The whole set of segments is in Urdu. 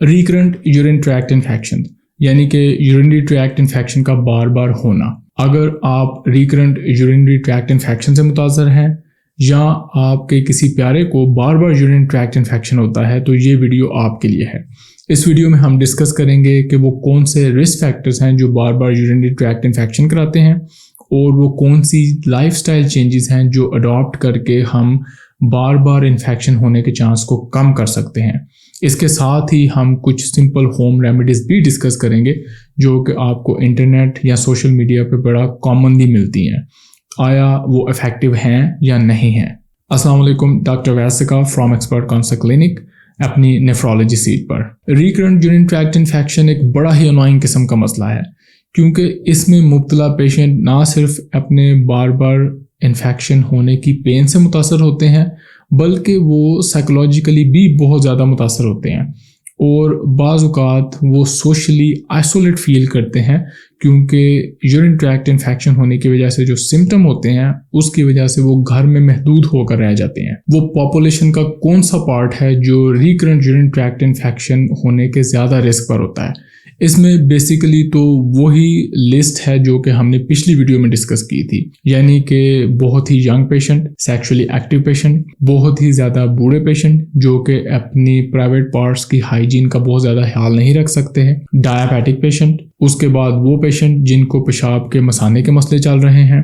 ریکرنٹ یورین ٹریکٹ انفیکشن یعنی کہ یورینری ٹریکٹ انفیکشن کا بار بار ہونا. اگر آپ ریکرنٹ یورینری ٹریکٹ انفیکشن سے متاثر ہیں یا آپ کے کسی پیارے کو بار بار یورین ٹریکٹ انفیکشن ہوتا ہے تو یہ ویڈیو آپ کے لیے ہے. اس ویڈیو میں ہم ڈسکس کریں گے کہ وہ کون سے رسک فیکٹرز ہیں جو بار بار یورینری ٹریکٹ انفیکشن کراتے ہیں اور وہ کون سی لائف سٹائل چینجز ہیں جو اڈاپٹ کر کے ہم بار بار انفیکشن ہونے کے چانس کو کم کر سکتے ہیں. اس کے ساتھ ہی ہم کچھ سمپل ہوم ریمیڈیز بھی ڈسکس کریں گے جو کہ آپ کو انٹرنیٹ یا سوشل میڈیا پہ بڑا کامنلی ملتی ہیں. آیا وہ افیکٹو ہیں یا نہیں ہیں؟ السلام علیکم، doctor ویسکا from expert cancer clinic اپنی نیفرولوجی سیٹ پر. ریکرنٹ یورین ٹریکٹ انفیکشن ایک بڑا ہی انوائنگ قسم کا مسئلہ ہے کیونکہ اس میں مبتلا پیشنٹ نہ صرف اپنے بار بار انفیکشن ہونے کی پین سے متاثر ہوتے ہیں بلکہ وہ سائیکولوجیکلی بھی بہت زیادہ متاثر ہوتے ہیں اور بعض اوقات وہ سوشلی آئسولیٹ فیل کرتے ہیں کیونکہ یورین ٹریکٹ انفیکشن ہونے کی وجہ سے جو سمٹم ہوتے ہیں اس کی وجہ سے وہ گھر میں محدود ہو کر رہ جاتے ہیں. وہ پاپولیشن کا کون سا پارٹ ہے جو ریکرنٹ یورین ٹریکٹ انفیکشن ہونے کے زیادہ رسک پر ہوتا ہے؟ اس میں بیسیکلی تو وہی لسٹ ہے جو کہ ہم نے پچھلی ویڈیو میں ڈسکس کی تھی، یعنی کہ بہت ہی young patient, sexually active patient, بہت ہی زیادہ بوڑھے پیشنٹ جو کہ اپنی پرائیویٹ پارٹس کی ہائیجین کا بہت زیادہ خیال نہیں رکھ سکتے ہیں، ڈائیابیٹک پیشنٹ، اس کے بعد وہ پیشنٹ جن کو پیشاب کے مثانے کے مسئلے چل رہے ہیں،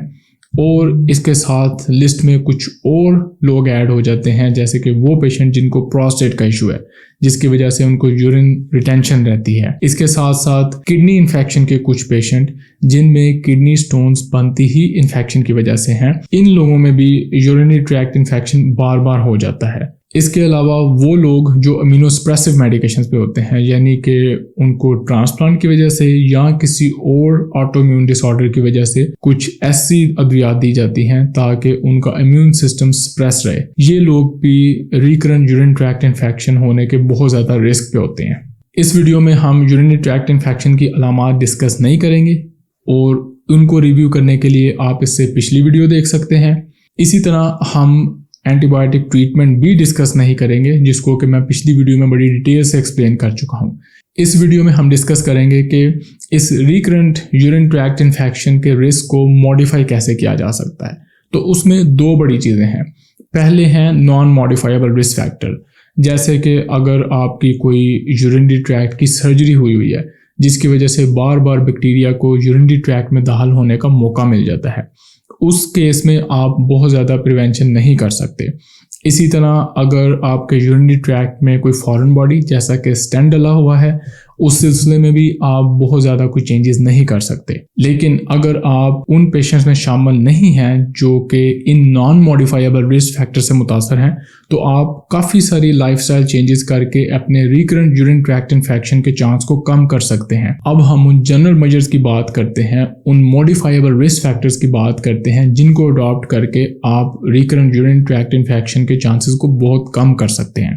اور اس کے ساتھ لسٹ میں کچھ اور لوگ ایڈ ہو جاتے ہیں جیسے کہ وہ پیشنٹ جن کو پروسٹیٹ کا ایشو ہے جس کی وجہ سے ان کو یورین ریٹینشن رہتی ہے. اس کے ساتھ ساتھ کڈنی انفیکشن کے کچھ پیشنٹ جن میں کڈنی سٹونز بنتی ہی انفیکشن کی وجہ سے ہیں، ان لوگوں میں بھی یورینری ٹریکٹ انفیکشن بار بار ہو جاتا ہے. اس کے علاوہ وہ لوگ جو امینو سپریسو میڈیکیشنز پہ ہوتے ہیں یعنی کہ ان کو ٹرانسپلانٹ کی وجہ سے یا کسی اور آٹو امیون ڈس آرڈر کی وجہ سے کچھ ایسی ادویات دی جاتی ہیں تاکہ ان کا امیون سسٹم سپریس رہے، یہ لوگ بھی ریکرنٹ یورین ٹریکٹ انفیکشن ہونے کے بہت زیادہ رسک پہ ہوتے ہیں. اس ویڈیو میں ہم یورینری ٹریکٹ انفیکشن کی علامات ڈسکس نہیں کریں گے اور ان کو ریویو کرنے کے لیے آپ اس سے پچھلی ویڈیو دیکھ سکتے ہیں. اسی طرح ہم اینٹی بایوٹک ٹریٹمنٹ بھی ڈسکس نہیں کریں گے جس کو کہ میں پچھلی ویڈیو میں بڑی ڈیٹیل سے ایکسپلین کر چکا ہوں. اس ویڈیو میں ہم ڈسکس کریں گے کہ اس ریکرنٹ یورین ٹریکٹ انفیکشن کے رسک کو موڈیفائی کیسے کیا جا سکتا ہے. تو اس میں دو بڑی چیزیں ہیں. پہلے ہیں نان موڈیفائیبل رسک فیکٹر، جیسے کہ اگر آپ کی کوئی یورینری ٹریکٹ کی سرجری ہوئی ہے جس کی وجہ سے بار بار بیکٹیریا کو یورینری ٹریکٹ میں داخل ہونے کا موقع مل جاتا ہے، اس کیس میں آپ بہت زیادہ پریونشن نہیں کر سکتے. اسی طرح اگر آپ کے یورینری ٹریکٹ میں کوئی فارن باڈی جیسا کہ اسٹینٹ ڈلا ہوا ہے اس سلسلے میں بھی آپ بہت زیادہ کوئی چینجز نہیں کر سکتے. لیکن اگر آپ ان پیشنٹس میں شامل نہیں ہیں جو کہ ان نان موڈیفائیبل رسک فیکٹر سے متاثر ہیں تو آپ کافی ساری لائف سٹائل چینجز کر کے اپنے ریکرنٹ یورین ٹریکٹ انفیکشن کے چانس کو کم کر سکتے ہیں. اب ہم ان جنرل میجرز کی بات کرتے ہیں، ان موڈیفائیبل رسک فیکٹرز کی بات کرتے ہیں جن کو اڈاپٹ کر کے آپ ریکرنٹ یورین ٹریکٹ انفیکشن کے چانسز کو بہت کم کر سکتے ہیں.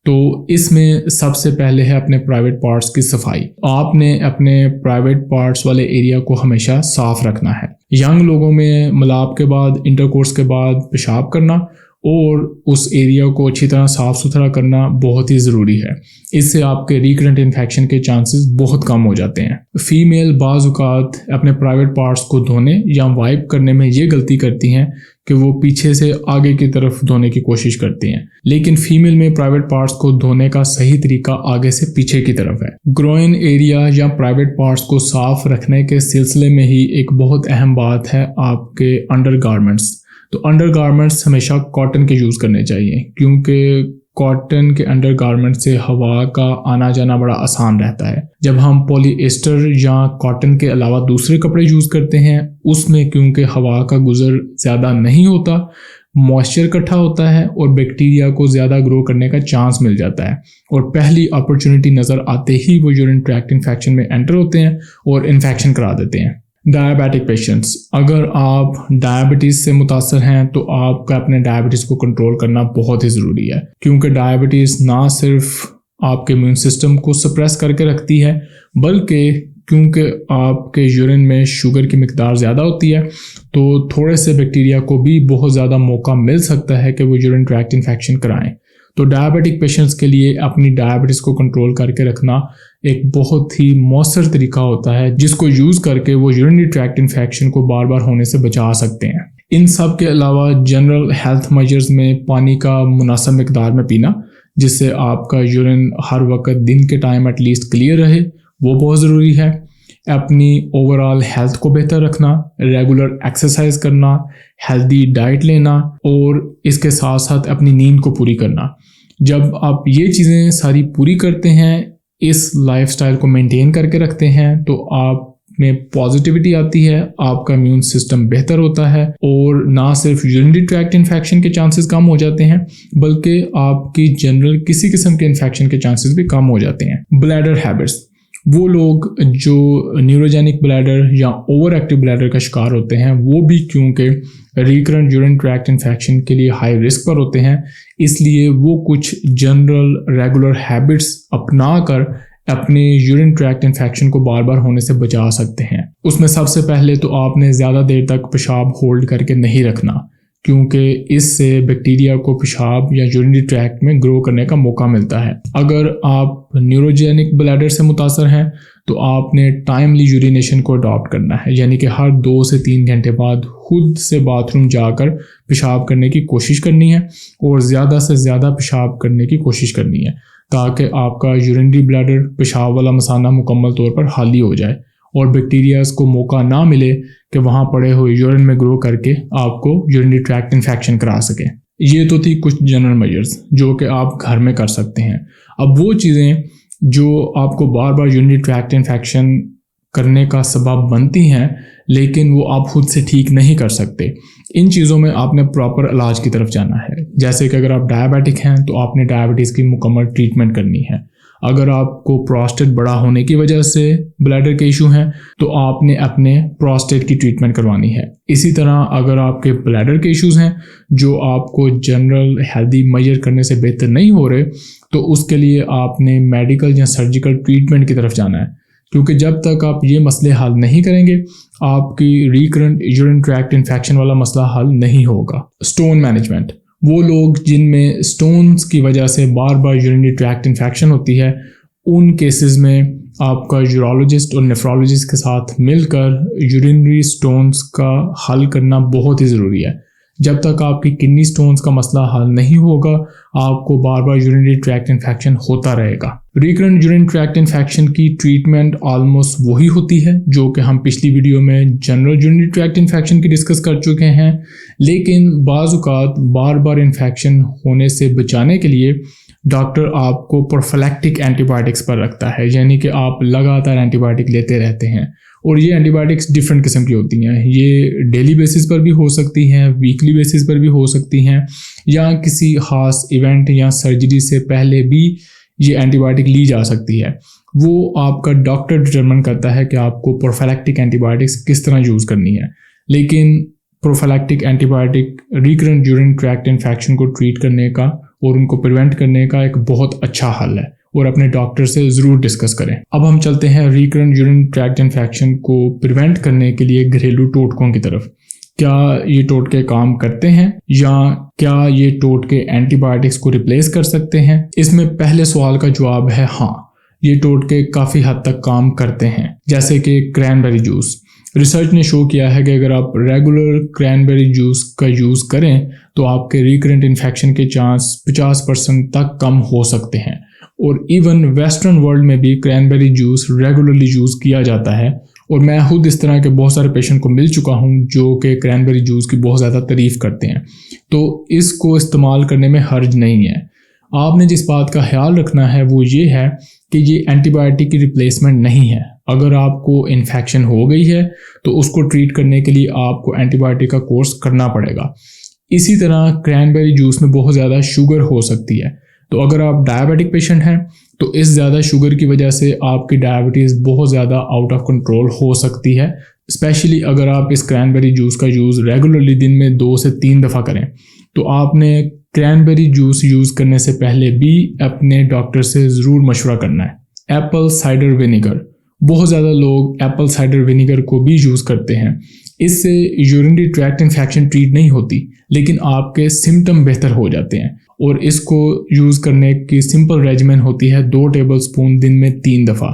تو اس میں سب سے پہلے ہے اپنے پرائیویٹ پارٹس کی صفائی. آپ نے اپنے پرائیویٹ پارٹس والے ایریا کو ہمیشہ صاف رکھنا ہے. ینگ لوگوں میں ملاپ کے بعد، انٹرکورس کے بعد پیشاب کرنا اور اس ایریا کو اچھی طرح صاف ستھرا کرنا بہت ہی ضروری ہے. اس سے آپ کے ریکرنٹ انفیکشن کے چانسز بہت کم ہو جاتے ہیں. فیمیل بعض اوقات اپنے پرائیویٹ پارٹس کو دھونے یا وائپ کرنے میں یہ غلطی کرتی ہیں کہ وہ پیچھے سے آگے کی طرف دھونے کی کوشش کرتی ہیں، لیکن فیمیل میں پرائیویٹ پارٹس کو دھونے کا صحیح طریقہ آگے سے پیچھے کی طرف ہے. گروئن ایریا یا پرائیویٹ پارٹس کو صاف رکھنے کے سلسلے میں ہی ایک بہت اہم بات ہے آپ کے انڈر گارمنٹس. تو انڈر گارمنٹس ہمیشہ کاٹن کے یوز کرنے چاہیے کیونکہ کاٹن کے انڈر گارمنٹ سے ہوا کا آنا جانا بڑا آسان رہتا ہے. جب ہم پولی ایسٹر یا کاٹن کے علاوہ دوسرے کپڑے یوز کرتے ہیں اس میں کیونکہ ہوا کا گزر زیادہ نہیں ہوتا، موئسچر اکٹھا ہوتا ہے اور بیکٹیریا کو زیادہ گرو کرنے کا چانس مل جاتا ہے اور پہلی اپرچونٹی نظر آتے ہی وہ یورین ٹریکٹ انفیکشن میں انٹر ہوتے ہیں اور انفیکشن کرا دیتے ہیں. ڈائیابیٹک پیشنٹس، اگر آپ ڈائیبٹیز سے متاثر ہیں تو آپ کا اپنے ڈائیبٹیز کو کنٹرول کرنا بہت ہی ضروری ہے کیونکہ ڈائیبٹیز نہ صرف آپ کے امیون سسٹم کو سپریس کر کے رکھتی ہے بلکہ کیونکہ آپ کے یورین میں شوگر کی مقدار زیادہ ہوتی ہے تو تھوڑے سے بیکٹیریا کو بھی بہت زیادہ موقع مل سکتا ہے کہ وہ یورین ٹریکٹ انفیکشن کرائیں. تو ڈائبیٹک پیشنٹس کے لیے اپنی ڈائبٹیز کو کنٹرول کر کے رکھنا ایک بہت ہی مؤثر طریقہ ہوتا ہے جس کو یوز کر کے وہ یورینری ٹریکٹ انفیکشن کو بار بار ہونے سے بچا سکتے ہیں۔ ان سب کے علاوہ جنرل ہیلتھ میجرز میں پانی کا مناسب مقدار میں پینا، جس سے آپ کا یورین ہر وقت دن کے ٹائم ایٹ لیسٹ کلیئر رہے، وہ بہت ضروری ہے۔ اپنی اوور آل ہیلتھ کو بہتر رکھنا، ریگولر ایکسرسائز کرنا، ہیلدی ڈائٹ لینا اور اس کے ساتھ ساتھ اپنی نیند کو پوری کرنا۔ جب آپ یہ چیزیں ساری پوری کرتے ہیں، اس لائف سٹائل کو مینٹین کر کے رکھتے ہیں، تو آپ میں پازیٹیوٹی آتی ہے، آپ کا امیون سسٹم بہتر ہوتا ہے اور نہ صرف یورینری ٹریکٹ انفیکشن کے چانسز کم ہو جاتے ہیں بلکہ آپ کی جنرل کسی قسم کے انفیکشن کے چانسز بھی کم ہو جاتے ہیں۔ بلیڈر ہیبٹس، وہ لوگ جو نیوروجینک بلیڈر یا اوور ایکٹیو بلیڈر کا شکار ہوتے ہیں، وہ بھی کیونکہ ریکرنٹ یورین ٹریکٹ انفیکشن کے لیے ہائی رسک پر ہوتے ہیں، اس لیے وہ کچھ جنرل ریگولر ہیبٹس اپنا کر اپنے یورین ٹریکٹ انفیکشن کو بار بار ہونے سے بچا سکتے ہیں۔ اس میں سب سے پہلے تو آپ نے زیادہ دیر تک پیشاب ہولڈ کر کے نہیں رکھنا، کیونکہ اس سے بیکٹیریا کو پیشاب یا یورینری ٹریکٹ میں گرو کرنے کا موقع ملتا ہے۔ اگر آپ نیوروجینک بلیڈر سے متاثر ہیں تو آپ نے ٹائملی یورینیشن کو اڈاپٹ کرنا ہے، یعنی کہ ہر 2 سے 3 گھنٹے بعد خود سے باتھ روم جا کر پیشاب کرنے کی کوشش کرنی ہے اور زیادہ سے زیادہ پیشاب کرنے کی کوشش کرنی ہے تاکہ آپ کا یورینری بلیڈر پیشاب والا مثانہ مکمل طور پر خالی ہو جائے اور بیکٹیریاز کو موقع نہ ملے کہ وہاں پڑے ہوئے یورین میں گرو کر کے آپ کو یورینری ٹریکٹ انفیکشن کرا سکے۔ یہ تو تھی کچھ جنرل میجرز جو کہ آپ گھر میں کر سکتے ہیں۔ اب وہ چیزیں جو آپ کو بار بار یورینری ٹریکٹ انفیکشن کرنے کا سبب بنتی ہیں لیکن وہ آپ خود سے ٹھیک نہیں کر سکتے، ان چیزوں میں آپ نے پراپر علاج کی طرف جانا ہے۔ جیسے کہ اگر آپ ڈائبیٹک ہیں تو آپ نے ڈائبٹیز کی مکمل ٹریٹمنٹ کرنی ہے۔ اگر آپ کو پراسٹیٹ بڑا ہونے کی وجہ سے بلیڈر کے ایشو ہیں تو آپ نے اپنے پراسٹیٹ کی ٹریٹمنٹ کروانی ہے۔ اسی طرح اگر آپ کے بلیڈر کے ایشوز ہیں جو آپ کو جنرل ہیلدی میجر کرنے سے بہتر نہیں ہو رہے تو اس کے لیے آپ نے میڈیکل یا سرجیکل ٹریٹمنٹ کی طرف جانا ہے، کیونکہ جب تک آپ یہ مسئلے حل نہیں کریں گے آپ کی ریکرنٹ یورین ٹریکٹ انفیکشن والا مسئلہ حل نہیں ہوگا۔ سٹون مینجمنٹ، وہ لوگ جن میں سٹونز کی وجہ سے بار بار یورینری ٹریکٹ انفیکشن ہوتی ہے، ان کیسز میں آپ کا یورولوجسٹ اور نیفرولوجسٹ کے ساتھ مل کر یورینری سٹونز کا حل کرنا بہت ہی ضروری ہے۔ جب تک آپ کی کڈنی سٹونز کا مسئلہ حل نہیں ہوگا آپ کو بار بار یورینری ٹریکٹ انفیکشن ہوتا رہے گا۔ ریکرنٹ یورین ٹریکٹ انفیکشن کی ٹریٹمنٹ آلموسٹ وہی ہوتی ہے جو کہ ہم پچھلی ویڈیو میں جنرل یورینری ٹریکٹ انفیکشن کی ڈسکس کر چکے ہیں، لیکن بعض اوقات بار بار انفیکشن ہونے سے بچانے کے لیے ڈاکٹر آپ کو پروفیلیکٹک اینٹی بائیوٹکس پر رکھتا ہے، یعنی کہ آپ لگاتار اینٹی بائیوٹک لیتے رہتے ہیں، اور یہ اینٹی بائیوٹکس ڈفرینٹ قسم کی ہوتی ہیں۔ یہ ڈیلی بیسس پر بھی ہو سکتی ہیں، ویکلی بیسس پر بھی ہو سکتی ہیں، یا کسی خاص ایونٹ یا سرجری سے پہلے بھی یہ اینٹی بائیوٹک لی جا سکتی ہے۔ وہ آپ کا ڈاکٹر ڈٹرمن کرتا ہے کہ آپ کو پروفیلیکٹک اینٹی بائیوٹکس کس طرح یوز کرنی ہے، لیکن prophylactic antibiotic recurrent urine tract infection کو ٹریٹ کرنے کا اور ان کو پریونٹ کرنے کا ایک بہت اچھا حل ہے، اور اپنے ڈاکٹر سے ضرور ڈسکس کریں۔ اب ہم چلتے ہیں ریکرنٹ یورین ٹریکٹ انفیکشن کو پریونٹ کرنے کے لیے گھریلو ٹوٹکوں کی طرف۔ کیا یہ ٹوٹکے کام کرتے ہیں یا کیا یہ ٹوٹکے اینٹی بائیوٹکس کو ریپلیس کر سکتے ہیں؟ اس میں پہلے سوال کا جواب ہے ہاں، یہ ٹوٹکے کافی حد تک کام کرتے ہیں، جیسے کہ کرینبیری جوس۔ ریسرچ نے شو کیا ہے کہ اگر آپ ریگولر کرینبیری جوس کا یوز کریں تو آپ کے ریکرنٹ انفیکشن کے چانس 50% تک کم ہو سکتے ہیں، اور ایون ویسٹرن ورلڈ میں بھی کرینبیری جوس ریگولرلی یوز کیا جاتا ہے، اور میں خود اس طرح کے بہت سارے پیشنٹ کو مل چکا ہوں جو کہ کرینبیری جوس کی بہت زیادہ تعریف کرتے ہیں۔ تو اس کو استعمال کرنے میں حرج نہیں ہے۔ آپ نے جس بات کا خیال رکھنا ہے وہ یہ ہے کہ یہ اینٹی بائیوٹک کی ریپلیسمنٹ نہیں ہے۔ اگر آپ کو انفیکشن ہو گئی ہے تو اس کو ٹریٹ کرنے کے لیے آپ کو اینٹی بائیوٹک کا کورس کرنا پڑے گا۔ اسی طرح کرینبیری جوس میں بہت زیادہ شوگر ہو سکتی ہے، تو اگر آپ ڈائبیٹک پیشنٹ ہیں تو اس زیادہ شوگر کی وجہ سے آپ کی ڈائبٹیز بہت زیادہ آؤٹ آف کنٹرول ہو سکتی ہے، اسپیشلی اگر آپ اس کرینبیری جوس کا یوز ریگولرلی دن میں 2 سے 3 دفعہ کریں۔ تو آپ نے کرینبیری جوس یوز کرنے سے پہلے بھی اپنے ڈاکٹر سے ضرور مشورہ کرنا ہے۔ ایپل سائڈر ونیگر، بہت زیادہ لوگ ایپل سائڈر ونیگر کو بھی یوز کرتے ہیں۔ اس سے یورینری ٹریکٹ انفیکشن ٹریٹ نہیں ہوتی، لیکن آپ کے سمٹم بہتر ہو جاتے ہیں، اور اس کو یوز کرنے کی سمپل ریجمن ہوتی ہے 2 ٹیبل سپون دن میں 3 دفعہ.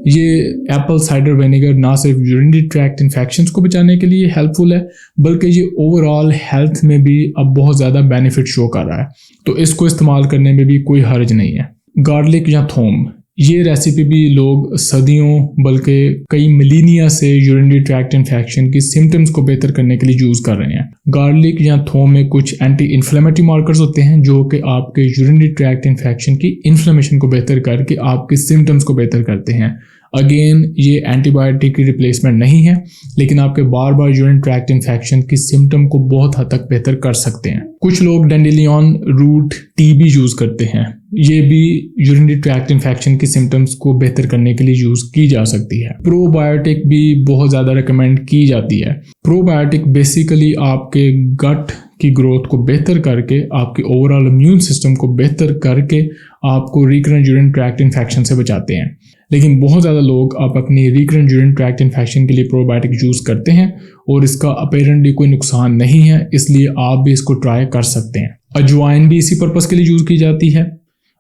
یہ ایپل سائڈر وینیگر نہ صرف یورینری ٹریکٹ انفیکشنز کو بچانے کے لیے ہیلپ فل ہے بلکہ یہ اوور آل ہیلتھ میں بھی اب بہت زیادہ بینیفٹ شو کر رہا ہے, تو اس کو استعمال کرنے میں بھی کوئی حرج نہیں ہے. گارلک یا تھوم, یہ ریسیپی بھی لوگ صدیوں بلکہ کئی ملینیا سے یورینری ٹریکٹ انفیکشن کی سمٹمز کو بہتر کرنے کے لیے یوز کر رہے ہیں. گارلک یا تھوم میں کچھ اینٹی انفلیمیٹری مارکرز ہوتے ہیں جو کہ آپ کے یورینری ٹریکٹ انفیکشن کی انفلیمیشن کو بہتر کر کے آپ کے سمٹمز کو بہتر کرتے ہیں. اگین یہ اینٹی بائیوٹک کی ریپلیسمنٹ نہیں ہے لیکن آپ کے بار بار یورین ٹریکٹ انفیکشن کی سمٹم کو بہت حد تک بہتر کر سکتے ہیں. کچھ لوگ ڈینڈیلیون روٹ ٹی بھی یوز کرتے ہیں, یہ بھی یورینری ٹریکٹ انفیکشن کی سمٹمز کو بہتر کرنے کے لیے یوز کی جا سکتی ہے. پرو بایوٹک بھی بہت زیادہ ریکمینڈ کی جاتی ہے. پرو بایوٹک بیسیکلی آپ کے گٹ کی گروتھ کو بہتر کر کے آپ کے اوور آل امیون سسٹم کو بہتر کر کے آپ کو ریکرنٹ یورین ٹریکٹ انفیکشن سے بچاتے ہیں. لیکن بہت زیادہ لوگ آپ اپنی ریکرنٹ یورین ٹریکٹ انفیکشن کے لیے پرو بایوٹک یوز کرتے ہیں اور اس کا اپیرنٹلی کوئی نقصان نہیں ہے, اس لیے آپ بھی اس کو ٹرائی کر سکتے ہیں. اجوائن بھی اسی پرپس کے لیے یوز کی جاتی ہے.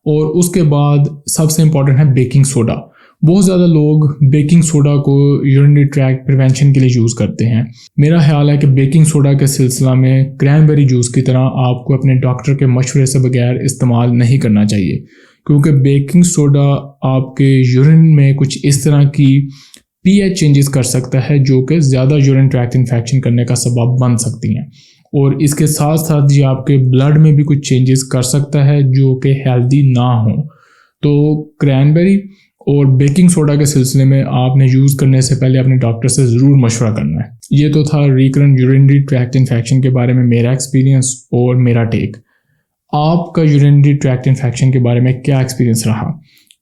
اور اس کے بعد سب سے امپورٹنٹ ہے بیکنگ سوڈا. بہت زیادہ لوگ بیکنگ سوڈا کو یورینری ٹریکٹ پریونشن کے لیے یوز کرتے ہیں. میرا خیال ہے کہ بیکنگ سوڈا کے سلسلہ میں کرینبیری جوس کی طرح آپ کو اپنے ڈاکٹر کے مشورے سے بغیر استعمال نہیں کرنا چاہیے, کیونکہ بیکنگ سوڈا آپ کے یورین میں کچھ اس طرح کی پی ایچ چینجز کر سکتا ہے جو کہ زیادہ یورین ٹریکٹ انفیکشن کرنے کا سبب بن سکتی ہیں. اور اس کے ساتھ ساتھ یہ آپ کے بلڈ میں بھی کچھ چینجز کر سکتا ہے جو کہ ہیلدی نہ ہوں. تو کرینبیری اور بیکنگ سوڈا کے سلسلے میں آپ نے یوز کرنے سے پہلے اپنے ڈاکٹر سے ضرور مشورہ کرنا ہے. یہ تو تھا ریکرنٹ یورینری ٹریکٹ انفیکشن کے بارے میں میرا ایکسپیرینس اور میرا ٹیک. آپ کا یورینری ٹریکٹ انفیکشن کے بارے میں کیا ایکسپیرینس رہا؟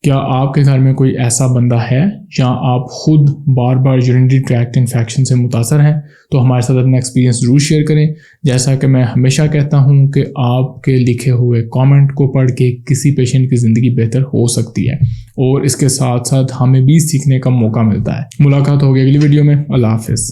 کیا آپ کے گھر میں کوئی ایسا بندہ ہے یا آپ خود بار بار یورینری ٹریکٹ انفیکشن سے متاثر ہیں؟ تو ہمارے ساتھ اپنا ایکسپیرینس ضرور شیئر کریں. جیسا کہ میں ہمیشہ کہتا ہوں کہ آپ کے لکھے ہوئے کامنٹ کو پڑھ کے کسی پیشنٹ کی زندگی بہتر ہو سکتی ہے اور اس کے ساتھ ساتھ ہمیں بھی سیکھنے کا موقع ملتا ہے. ملاقات ہوگی اگلی ویڈیو میں. اللہ حافظ.